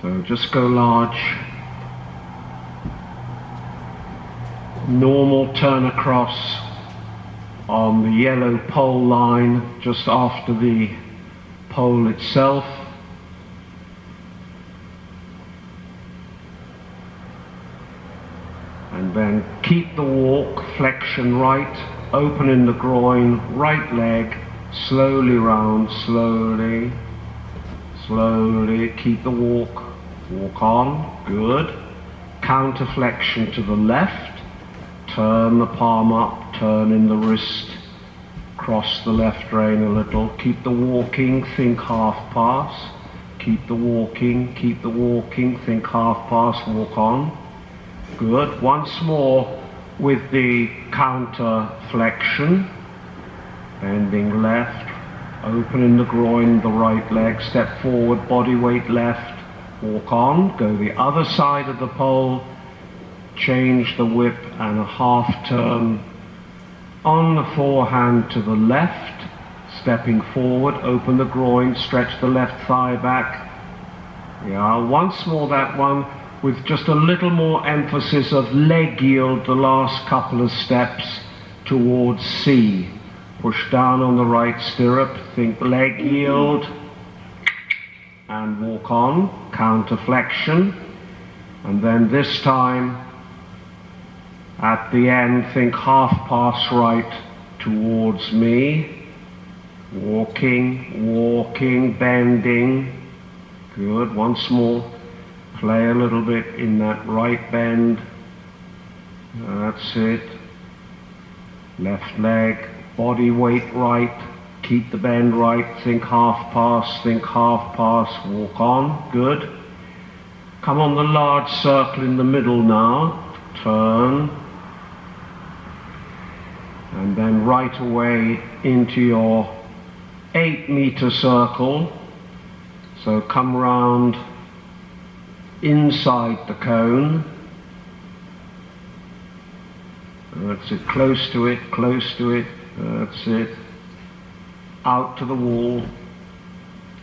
So just go large. Normal turn across on the yellow pole line just after the pole itself. And then keep the walk, flexion right, open in the groin, right leg, slowly round, slowly, slowly, keep the walk, walk on, good. Counter flexion to the left. Turn the palm up, turn in the wrist, cross the left rein a little, keep the walking, think half pass, keep the walking, think half pass, walk on. Good. Once more with the counter flexion, bending left, open in the groin, the right leg, step forward, body weight left, walk on, go the other side of the pole, change the whip and a half turn on the forehand to the left, stepping forward, open the groin, stretch the left thigh back. Yeah, once more that one with just a little more emphasis of leg yield the last couple of steps towards C. Push down on the right stirrup, think leg yield and walk on, counter flexion, and then this time at the end, think half pass right towards me, walking, walking, bending, good, once more, play a little bit in that right bend, that's it, left leg, body weight right, keep the bend right, think half pass, walk on, good. Come on the large circle in the middle now, turn, and then right away into your 8-meter circle. So come round inside the cone. That's it, close to it, that's it. Out to the wall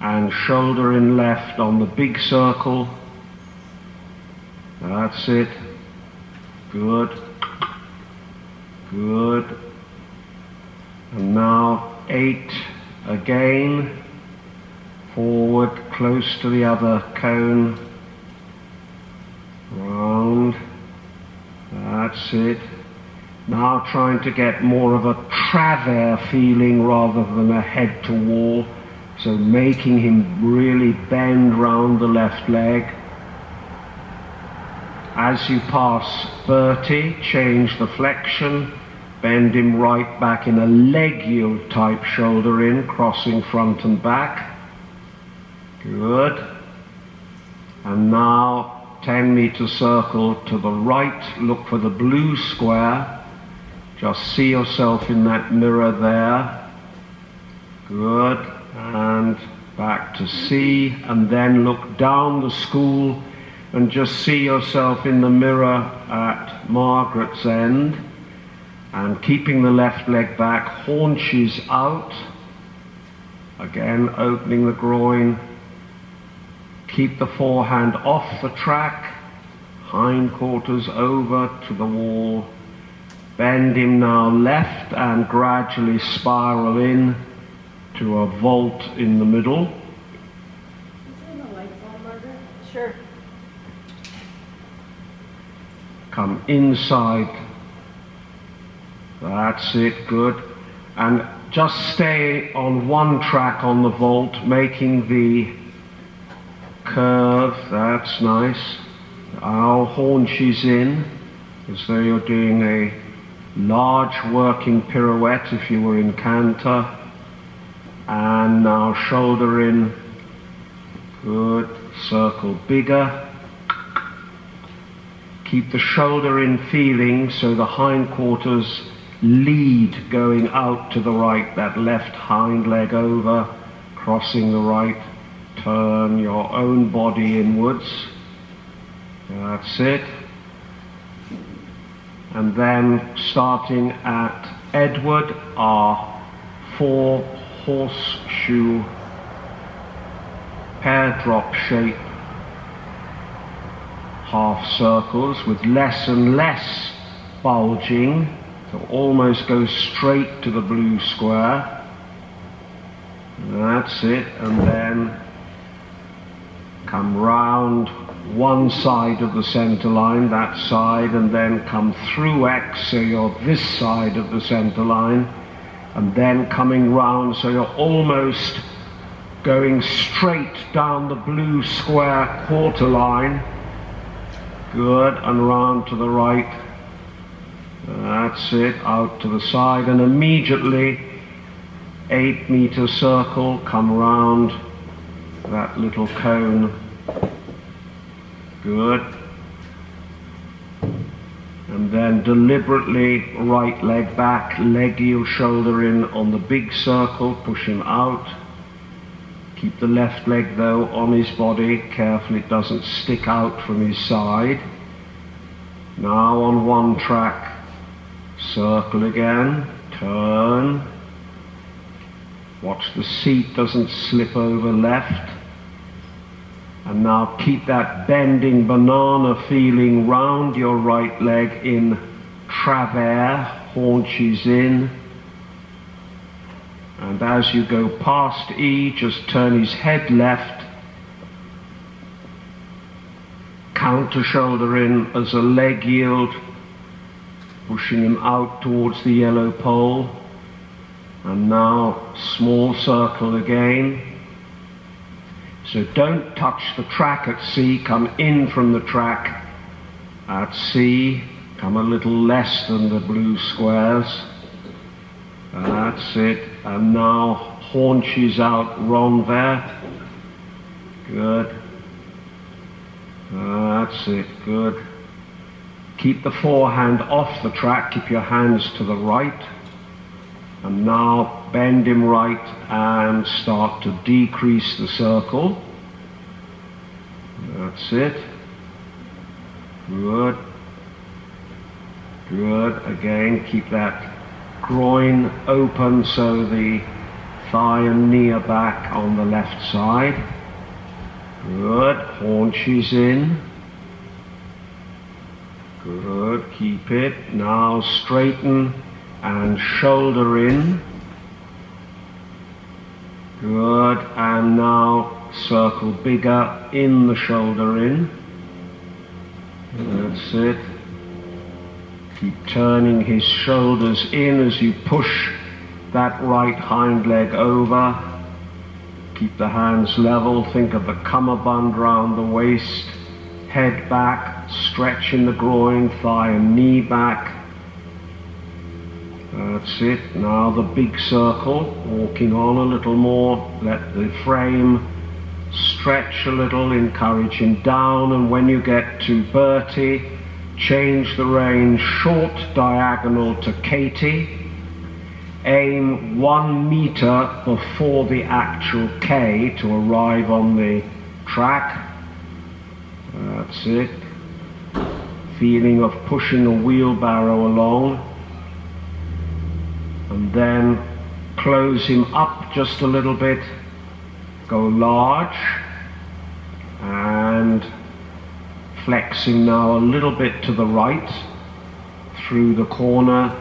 and shoulder in left on the big circle. That's it. Good. Good. And now 8 again, forward, close to the other cone, round, that's it. Now trying to get more of a travers feeling rather than a head to wall, so making him really bend round the left leg. As you pass 30, change the flexion, bend him right back in a leg yield type shoulder in, crossing front and back. Good. And now 10-meter circle to the right, look for the blue square. Just see yourself in that mirror there. Good. And back to C, and then look down the school and just see yourself in the mirror at Margaret's End. And keeping the left leg back, haunches out. Again, opening the groin. Keep the forehand off the track. Hindquarters over to the wall. Bend him now left and gradually spiral in to a vault in the middle. Is there the lights on, Margaret? Sure. Come inside. That's it, good. And just stay on one track on the vault, making the curve, that's nice. Our haunches in, as though you're doing a large working pirouette if you were in canter. And now shoulder in, good, circle bigger. Keep the shoulder in feeling so the hindquarters lead going out to the right, that left hind leg over, crossing the right, turn your own body inwards, that's it. And then starting at Edward, our 4 horseshoe pear drop shape half circles with less and less bulging, so almost go straight to the blue square. That's it, and then come round one side of the center line, that side, and then come through X, so you're this side of the center line, and then coming round, so you're almost going straight down the blue square quarter line. Good, and round to the right. That's it, out to the side, and immediately 8-meter circle, come round that little cone. Good. And then deliberately right leg back, leg heel shoulder in on the big circle, push him out. Keep the left leg though on his body, careful it doesn't stick out from his side. Now on one track, circle again, turn. Watch the seat doesn't slip over left. And now keep that bending banana feeling round your right leg in travers, haunches in. And as you go past E, just turn his head left. Counter shoulder in as a leg yield, pushing him out towards the yellow pole. And now small circle again. So don't touch the track at C, come in from the track at C, come a little less than the blue squares. That's it. And now haunches out renvers. Good. That's it, good. Keep the forehand off the track, keep your hands to the right. And now bend him right and start to decrease the circle. That's it. Good. Good. Again, keep that groin open so the thigh and knee are back on the left side. Good. Haunches in. Good. Keep it. Now straighten and shoulder in. Good. And now circle bigger in the shoulder in. That's it. Keep turning his shoulders in as you push that right hind leg over. Keep the hands level. Think of the cummerbund round the waist. Head back. Stretch in the groin, thigh and knee back. That's it. Now the big circle, walking on a little more. Let the frame stretch a little, encourage him down, and when you get to Bertie, change the range short diagonal to Katie. Aim 1 meter before the actual K to arrive on the track. That's it. Feeling of pushing a wheelbarrow along. And then close him up just a little bit, go large, and flex him now a little bit to the right, through the corner,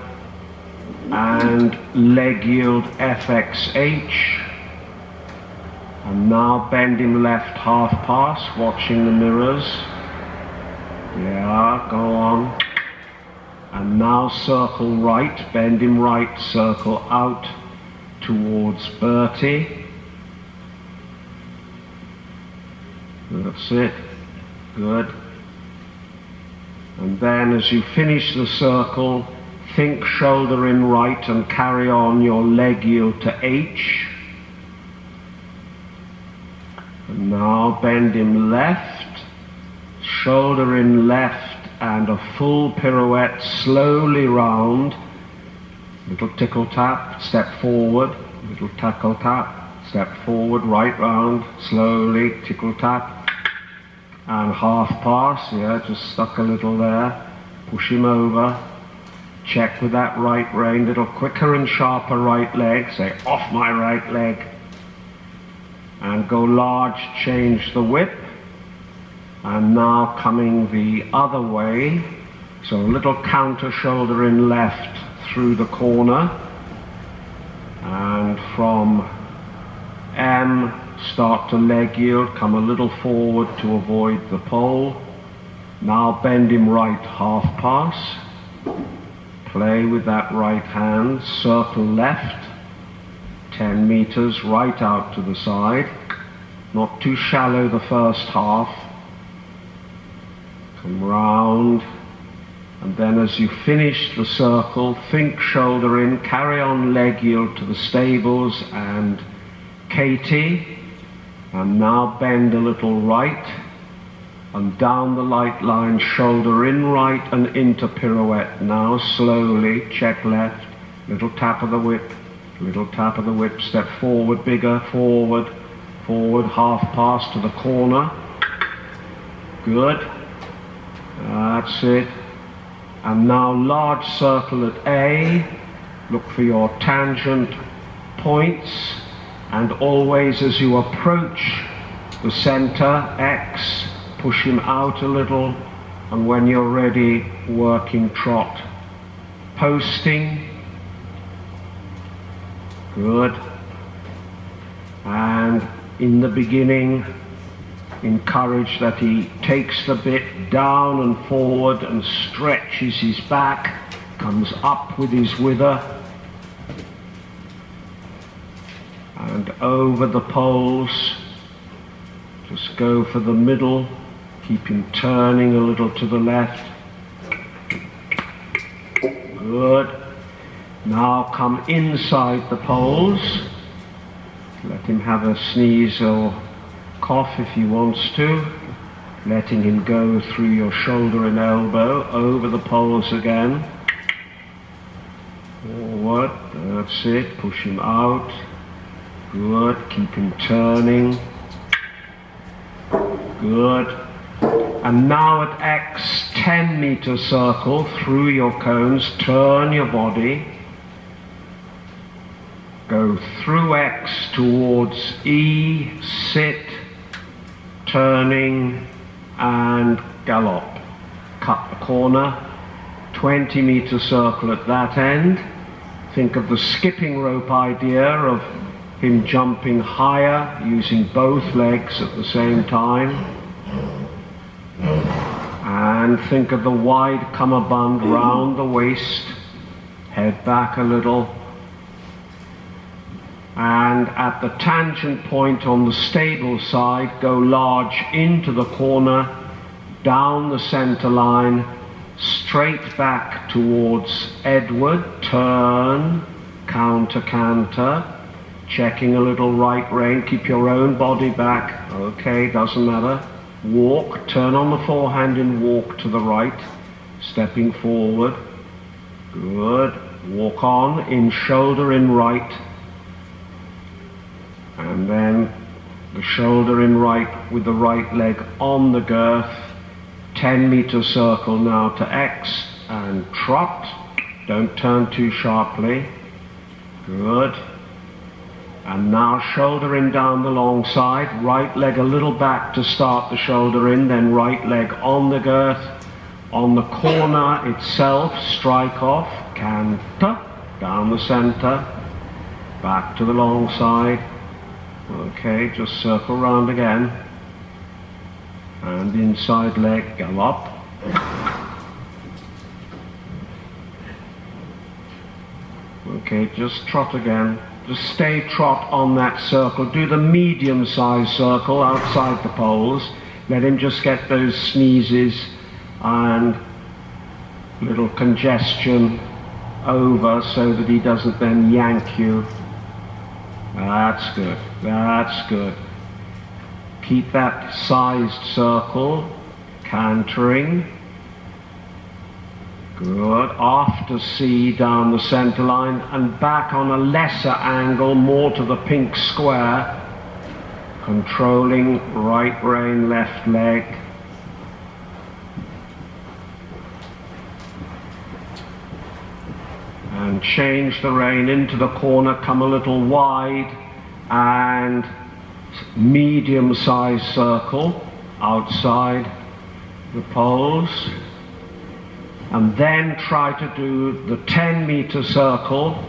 and leg yield FXH, and now bend him left half pass, watching the mirrors. Yeah, go on. And now circle right, bend him right, circle out towards Bertie. That's it. Good. And then as you finish the circle, think shoulder in right and carry on your leg yield to H. And now bend him left, shoulder in left, and a full pirouette slowly round. Little tickle tap, step forward, little tickle tap, step forward, right round, slowly, tickle tap, and half pass, yeah, just stuck a little there, push him over, check with that right rein, little quicker and sharper right leg, say off my right leg, and go large, change the whip, And now coming the other way, so a little counter shoulder in left through the corner, and from M start to leg yield, come a little forward to avoid the pole. Now bend him right half pass, play with that right hand, circle left 10 meters right out to the side, not too shallow the first half. Come round, and then as you finish the circle, think shoulder in, carry on leg yield to the stables and Katie, and now bend a little right and down the light line, shoulder in right and into pirouette. Now slowly, check left, little tap of the whip, little tap of the whip, step forward, bigger, forward, forward, half pass to the corner. Good. That's it. And now large circle at A, look for your tangent points, and always as you approach the center, X, push him out a little, and when you're ready, working trot. Posting. Good. And in the beginning, encourage that he takes the bit down and forward and stretches his back, comes up with his wither, and over the poles. Just go for the middle, keep him turning a little to the left. Good. Now come inside the poles, let him have a sneeze or cough if he wants to, letting him go through your shoulder and elbow, over the poles again, forward, that's it, push him out, good, keep him turning, good, and now at X, 10-meter circle through your cones, turn your body, go through X towards E, sit, turning and gallop. Cut the corner, 20-meter circle at that end. Think of the skipping rope idea of him jumping higher, using both legs at the same time. And think of the wide cummerbund round the waist, head back a little. And at the tangent point on the stable side, go large into the corner, down the center line, straight back towards Edward, turn, counter, canter, checking a little right rein, keep your own body back, okay, doesn't matter. Walk, turn on the forehand and walk to the right, stepping forward, good, walk on, in shoulder in right, and then the shoulder in right with the right leg on the girth, 10-meter circle now to X, and trot, don't turn too sharply, good, and now shoulder in down the long side, right leg a little back to start the shoulder in, then right leg on the girth, on the corner itself, strike off, canter, down the center, back to the long side. Okay, just circle round again, and inside leg, gallop. Okay, just trot again. Just stay trot on that circle. Do the medium-sized circle outside the poles. Let him just get those sneezes and little congestion over so that he doesn't then yank you. That's good, that's good. Keep that sized circle, cantering. Good, after C down the center line and back on a lesser angle, more to the pink square, controlling right rein, left leg. And change the rein into the corner, come a little wide, and medium-sized circle outside. the poles, and then try to do the 10-meter circle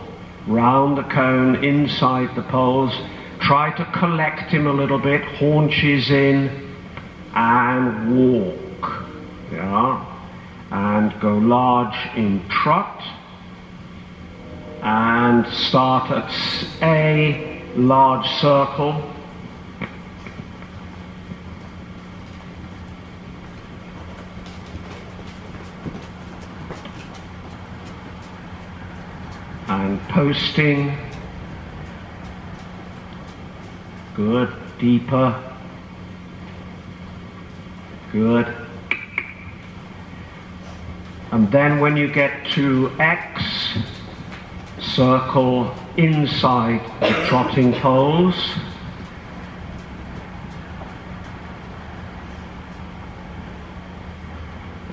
round the cone inside the poles. Try to collect him a little bit, haunches in, and walk. Yeah, and go large in trot, and start at a large circle. And posting. Good, deeper. Good. And then when you get to X, circle inside the trotting poles.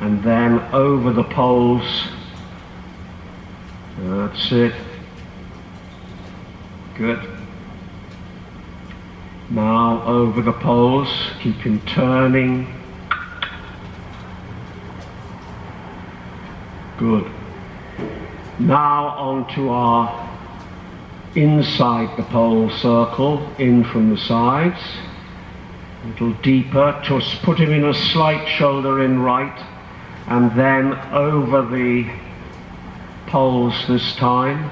And then over the poles. That's it. Good. Now over the poles, keep him turning. Good. Now onto our inside the pole circle, in from the sides. A little deeper, just put him in a slight shoulder in right, and then over the poles this time.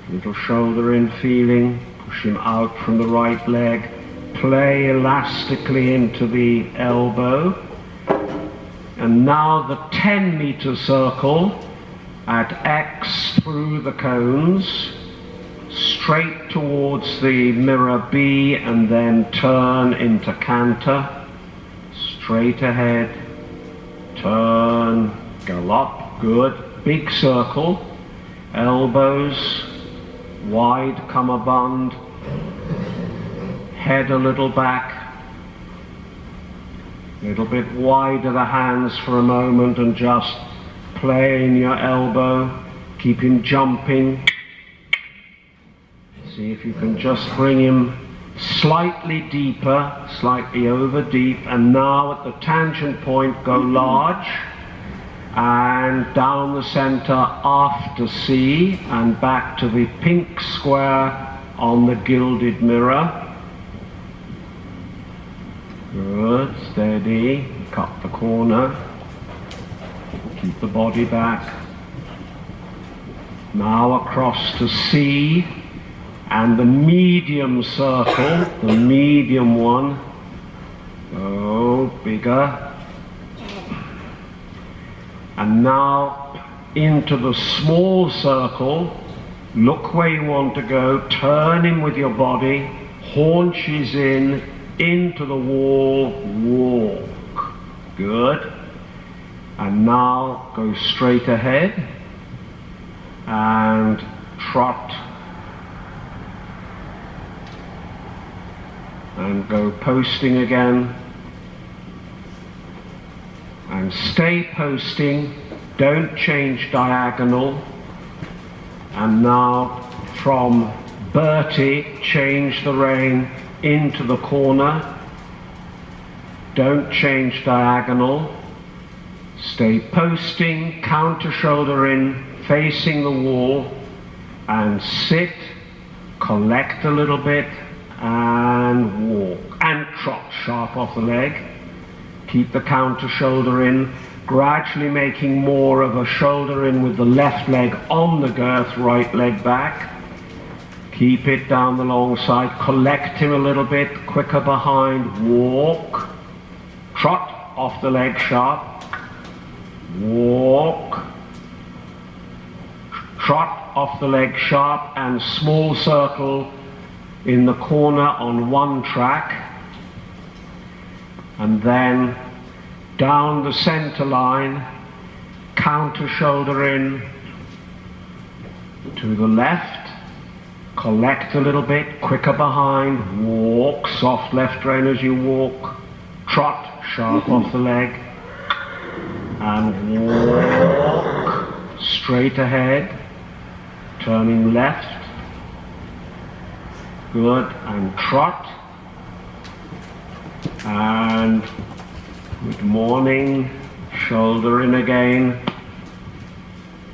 Little shoulder in feeling, push him out from the right leg, play elastically into the elbow. And now the 10-meter circle at X through the cones, straight towards the mirror B, and then turn into canter, straight ahead, turn, gallop, good, big circle, elbows, wide cummerbund, head a little back, a little bit wider the hands for a moment, and just play in your elbow, keep him jumping. See if you can just bring him slightly deeper, slightly over deep, and now at the tangent point go large, and down the center after C, and back to the pink square on the gilded mirror. Good, steady, cut the corner, keep the body back. Now across to C, and the medium circle, the medium one, oh, bigger. And now into the small circle, look where you want to go, turn him with your body, haunches in, into the wall, walk. Good. And now go straight ahead and trot. And go posting again. And stay posting, don't change diagonal. And now from Bertie, change the rein into the corner. Don't change diagonal. Stay posting, counter shoulder in, facing the wall, and sit, collect a little bit, and walk. And trot sharp off the leg. Keep the counter shoulder in, gradually making more of a shoulder in with the left leg on the girth, right leg back. Keep it down the long side, collect him a little bit, quicker behind, walk. Trot off the leg sharp, walk. Trot off the leg sharp, and small circle in the corner on one track. And then down the center line, counter shoulder in to the left, collect a little bit, quicker behind, walk, soft left rein as you walk, trot, sharp off the leg, and walk, straight ahead, turning left, good, and trot. And good morning, shoulder in again,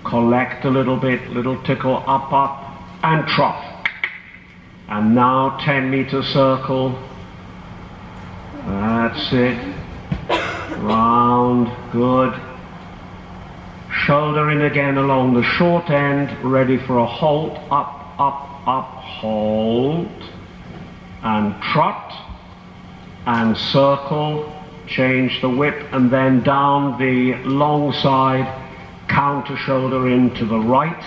collect a little bit, little tickle, up, up, and trot. And now 10-meter circle, that's it, round, good. Shoulder in again along the short end, ready for a halt, up, up, up, hold, and trot, and circle, change the whip, and then down the long side, counter shoulder in to the right.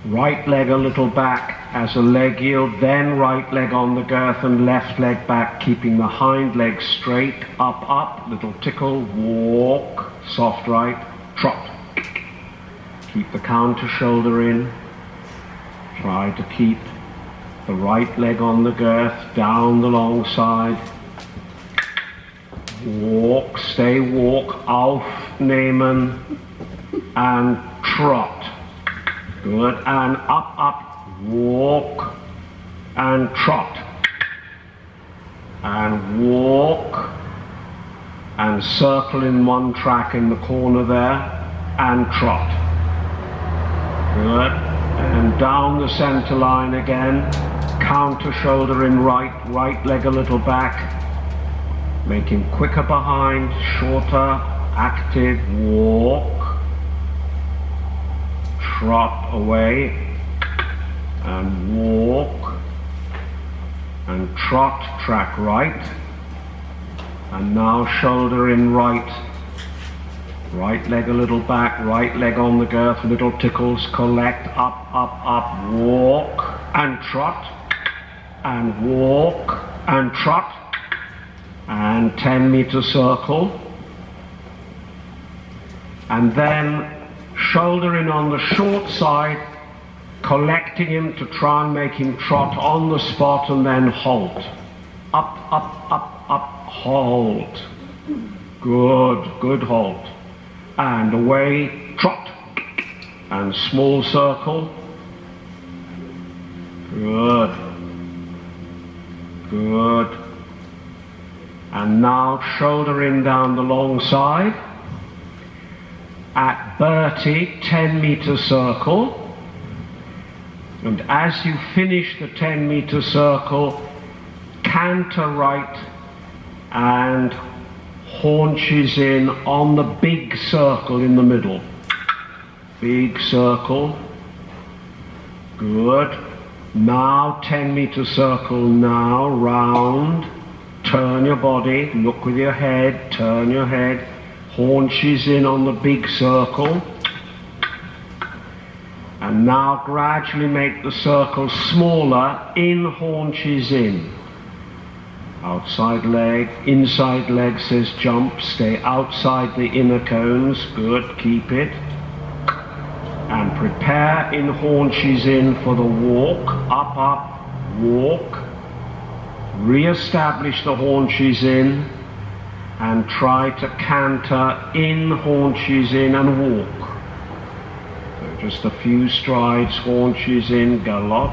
Right leg a little back as a leg yield, then right leg on the girth and left leg back, keeping the hind leg straight, up, up, little tickle, walk, soft right, trot. Keep the counter shoulder in. Try to keep the right leg on the girth, down the long side. Walk, stay walk, aufnehmen, and trot. Good, and up, up, walk, and trot. And walk, and circle in one track in the corner there, and trot. Good, and down the center line again, counter shoulder in right, right leg a little back, making quicker behind, shorter, active, walk, trot away, and walk, and trot, track right, and now shoulder in right, right leg a little back, right leg on the girth, little tickles, collect, up, up, up, walk, and trot, and walk, and trot, and 10-meter circle, and then shoulder in on the short side, collecting him to try and make him trot on the spot, and then halt. Up, up, up, up, halt. Good, good halt. And away, trot. And small circle. Good. Good. And now shoulder in down the long side. At Bertie, 10-meter circle. And as you finish the 10-meter circle, canter right and haunches in on the big circle in the middle. Big circle. Good. Now 10-meter circle, now round. Turn your body, look with your head, turn your head. Haunches in on the big circle. And now gradually make the circle smaller, in, haunches in. Outside leg, inside leg says jump, stay outside the inner cones, good, keep it. And prepare in, haunches in for the walk, up, up, walk. Re-establish the haunches in, and try to canter in, haunches in, and walk. So just a few strides, haunches in, gallop.